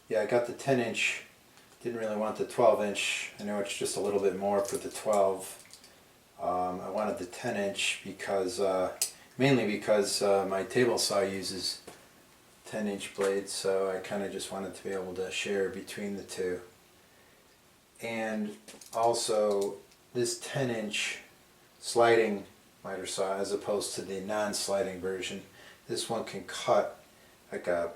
Yeah, I got the 10-inch. Didn't really want the 12-inch. I know it's just a little bit more for the 12. I wanted the 10-inch because, mainly because my table saw uses 10-inch blades, so I kind of just wanted to be able to share between the two. And also, this 10-inch sliding miter saw, as opposed to the non-sliding version, this one can cut like a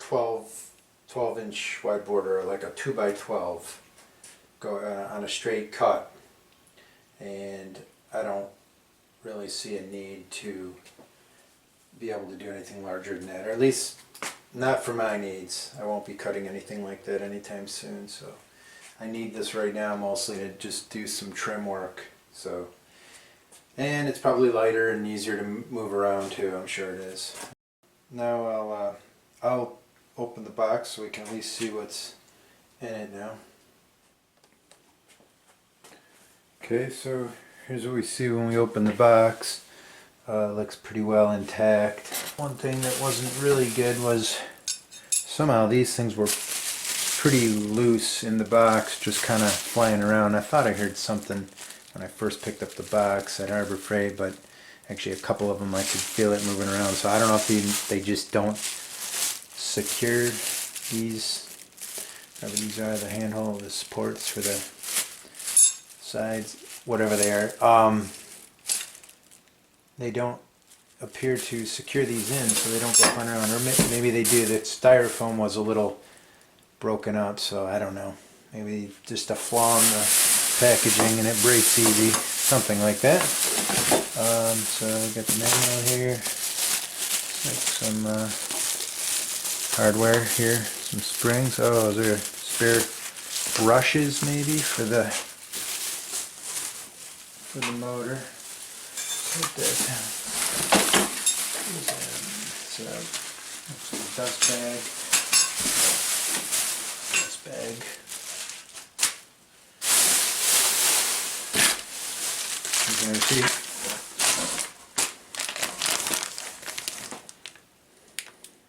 12-inch wide border, or like a 2x12, go on a straight cut. And I don't really see a need to be able to do anything larger than that, or at least not for my needs. I won't be cutting anything like that anytime soon, so I need this right now mostly to just do some trim work. So, and it's probably lighter and easier to move around too, I'm sure it is. Now I'll open the box so we can at least see what's in it now. Okay, so here's what we see when we open the box. Looks pretty well intact. One thing that wasn't really good was somehow these things were pretty loose in the box, just kind of flying around. I thought I heard something when I first picked up the box at Harbor Freight, but actually a couple of them I could feel it moving around. So I don't know if they just don't secure these, whatever these are, the handhold, the supports for the sides, whatever they are. They don't appear to secure these in, so they don't go flying around. Or maybe they do. The styrofoam was a little broken up, so I don't know. Maybe just a flaw in the packaging and it breaks easy, something like that. So I got the manual here. Looks like some hardware here, some springs. Oh, is there spare brushes maybe for the motor? Like that. It's a dust bag. Dust bag. You can see.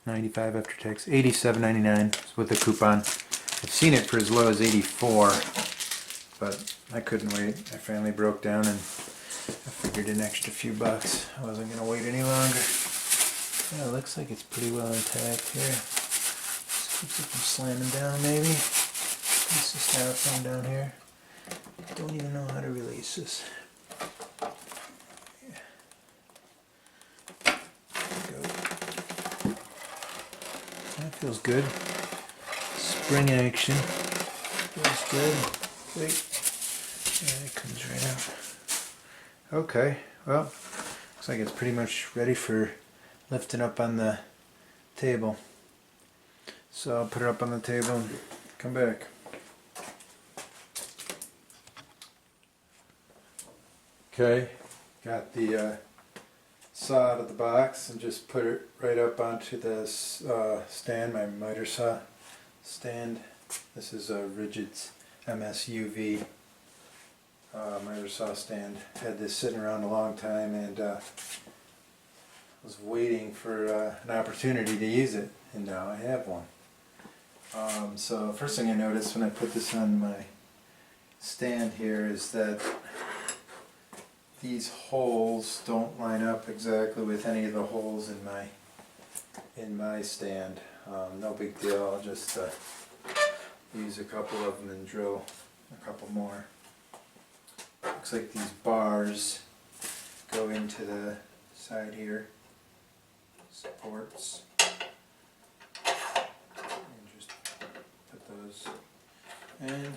$95 after tax. $87.99 with the coupon. I've seen it for as low as $84, but I couldn't wait. I finally broke down and I figured an extra few bucks. I wasn't going to wait any longer. Yeah, it looks like it's pretty well intact here. Just keeps it from slamming down maybe. Piece of styrofoam down here. Don't even know how to release this. Yeah. There we go. That feels good. Spring action. Feels good. Wait. Yeah, it comes right out. Okay, well, looks like it's pretty much ready for lifting up on the table. So I'll put it up on the table and come back. Okay, got the saw out of the box and just put it right up onto this stand, my miter saw stand. This is a Rigid MSUV miter saw stand. Had this sitting around a long time and was waiting for an opportunity to use it, and now I have one. So first thing I noticed when I put this on my stand here is that these holes don't line up exactly with any of the holes in my stand. No big deal. I'll just use a couple of them and drill a couple more. Looks like these bars go into the side here, supports, and just put those in,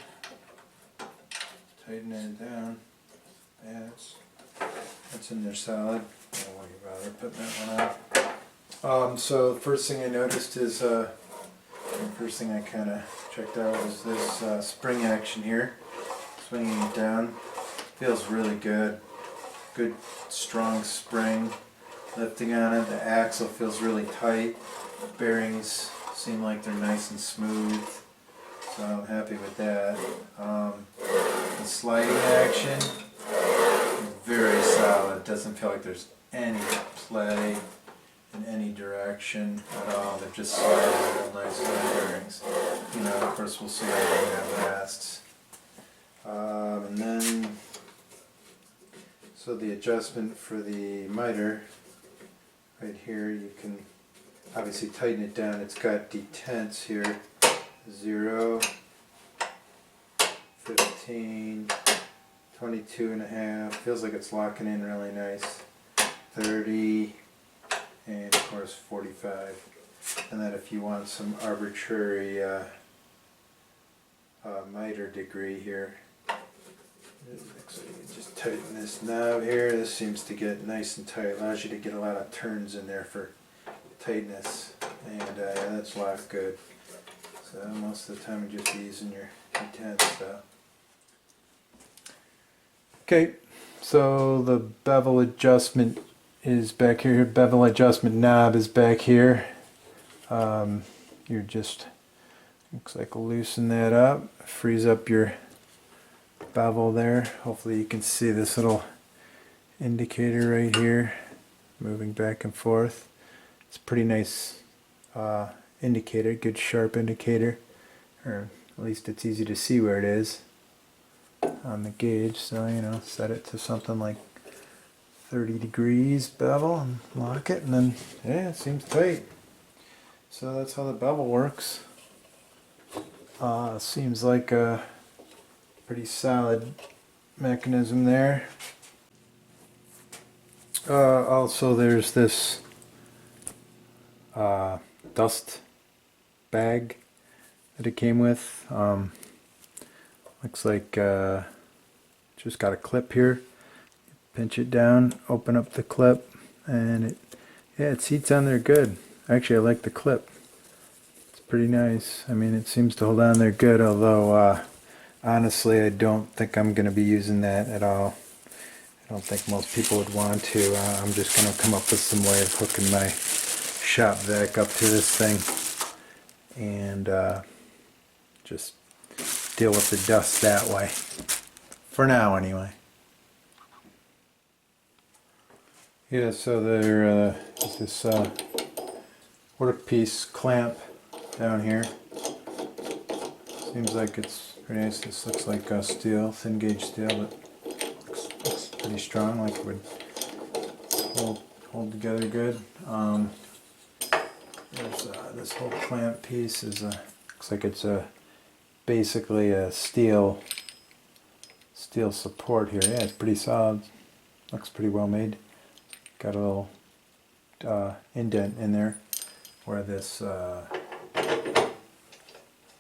tighten it down. That's in there solid. Don't worry about it, putting that one out. So the first thing I noticed is, the first thing I kind of checked out was this spring action here, swinging it down. Feels really good. Good strong spring lifting on it. The axle feels really tight. Bearings seem like they're nice and smooth, so I'm happy with that. The sliding action is very solid. Doesn't feel like there's any play in any direction at all. They're just sliding real nice on the bearings. You know, of course, we'll see how long that lasts. And then, so the adjustment for the miter, right here, you can obviously tighten it down. It's got detents here, 0, 15, 22 and a half, feels like it's locking in really nice, 30, and of course 45. And then if you want some arbitrary miter degree here, so you can just tighten this knob here. This seems to get nice and tight, allows you to get a lot of turns in there for tightness, and yeah, that's locked good. So most of the time you just be using your detent stuff. Okay, so the bevel adjustment is back here. Bevel adjustment knob is back here. You're just, looks like loosen that up, frees up your bevel there. Hopefully you can see this little indicator right here moving back and forth. It's a pretty nice indicator, good sharp indicator, or at least it's easy to see where it is on the gauge. So, you know, set it to something like 30 degrees bevel and lock it, and then yeah, it seems tight. So that's how the bevel works. Seems like a pretty solid mechanism there. Also there's this dust bag that it came with. Looks like just got a clip here. Pinch it down, open up the clip, and it seats on there good. Actually, I like the clip. It's pretty nice. I mean, it seems to hold on there good, although honestly, I don't think I'm going to be using that at all. I don't think most people would want to. I'm just going to come up with some way of hooking my shop vac up to this thing and just deal with the dust that way. For now, anyway. Yeah, so there is this workpiece clamp down here. Seems like it's pretty nice. This looks like steel, thin gauge steel, but looks pretty strong, like it would hold together good. There's this whole clamp piece is looks like it's basically a steel support here. Yeah, it's pretty solid. Looks pretty well made. Got a little indent in there where this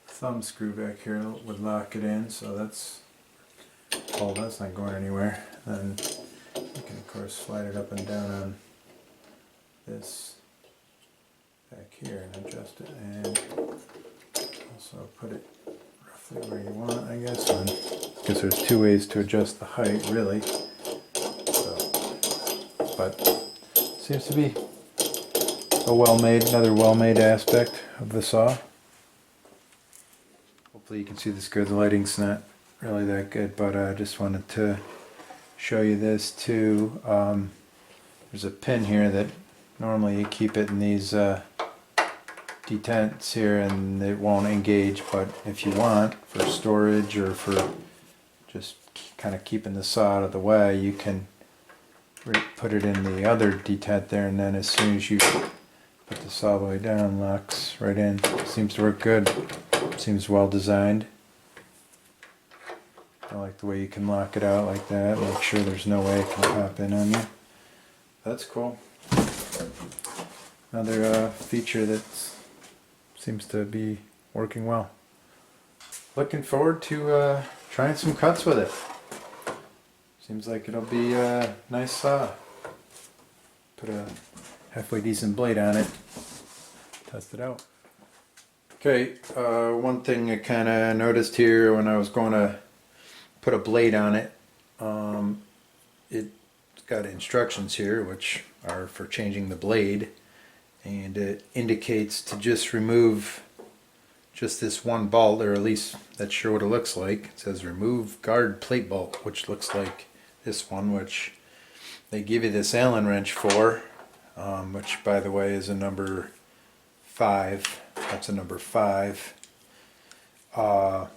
thumb screw back here would lock it in. So that's not going anywhere. Then you can of course slide it up and down on this back here and adjust it, and also put it roughly where you want, I guess. And I guess there's two ways to adjust the height, really. But seems to be another well-made aspect of the saw. Hopefully you can see this good. The lighting's not really that good, but I just wanted to show you this too. There's a pin here that normally you keep it in these detents here and it won't engage, but if you want for storage or for just kind of keeping the saw out of the way, you can put it in the other detent there, and then as soon as you put the saw all the way down, locks right in. Seems to work good. Seems well designed. I like the way you can lock it out like that. Make sure there's no way it can pop in on you. That's cool. Another feature that seems to be working well. Looking forward to trying some cuts with it. Seems like it'll be a nice saw. Put a halfway decent blade on it. Test it out. Okay, one thing I kind of noticed here when I was going to put a blade on it, it's got instructions here which are for changing the blade, and it indicates to just remove just this one bolt, or at least that's sure what it looks like. It says remove guard plate bolt, which looks like this one, which they give you this Allen wrench for. which by the way is a number 5. That's a number 5. But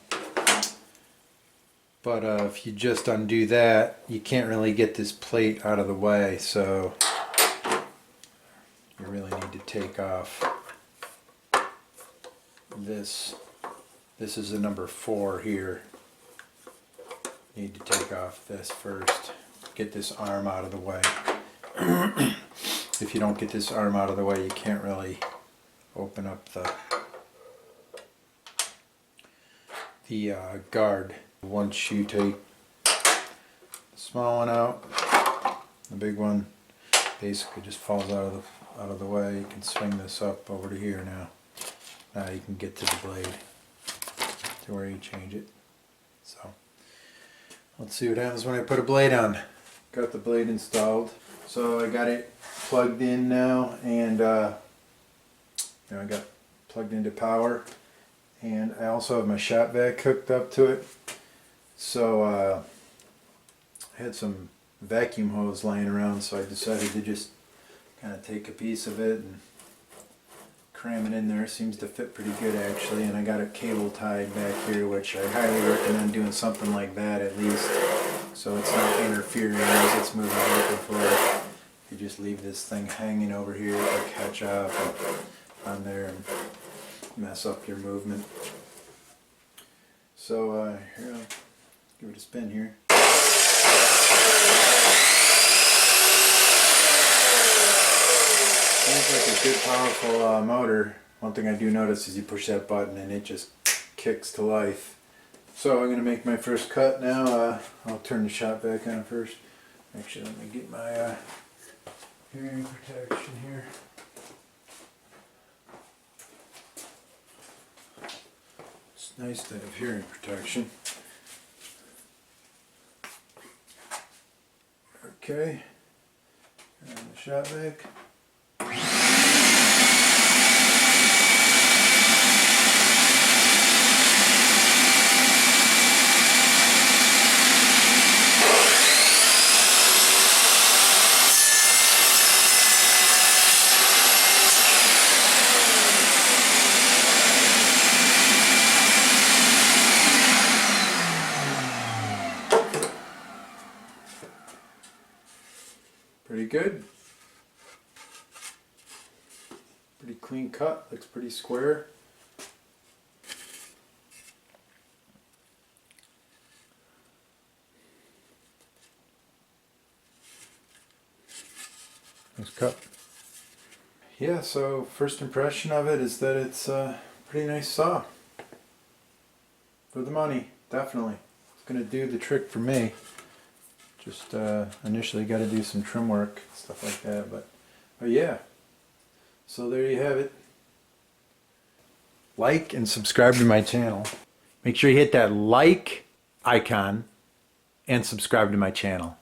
if you just undo that, you can't really get this plate out of the way, so you really need to take off this. This is a number 4 here. You need to take off this first. Get this arm out of the way. If you don't get this arm out of the way, you can't really open up the guard. Once you take the small one out, the big one basically just falls out of the way. You can swing this up over to here now. Now you can get to the blade to where you change it. So let's see what happens when I put a blade on. Got the blade installed. So I got it plugged in now, and I got plugged into power, and I also have my shop vac hooked up to it. So I had some vacuum hose laying around, so I decided to just kind of take a piece of it and cram it in there. Seems to fit pretty good actually, and I got a cable tied back here, which I highly recommend doing something like that at least, so it's not interfering as it's moving back and forth. You just leave this thing hanging over here, it'll catch up on there and mess up your movement. So here, I'll give it a spin here. Seems like a good powerful motor. One thing I do notice is you push that button and it just kicks to life. So I'm going to make my first cut now. I'll turn the shop vac on first. Actually, let me get my hearing protection here. It's nice to have hearing protection. Okay, and the shop vac. Pretty good. Pretty clean cut, looks pretty square. Nice cut. Yeah, so first impression of it is that it's a pretty nice saw. For the money, definitely. It's going to do the trick for me. Just initially got to do some trim work, stuff like that, but yeah. So there you have it. Like and subscribe to my channel. Make sure you hit that like icon and subscribe to my channel.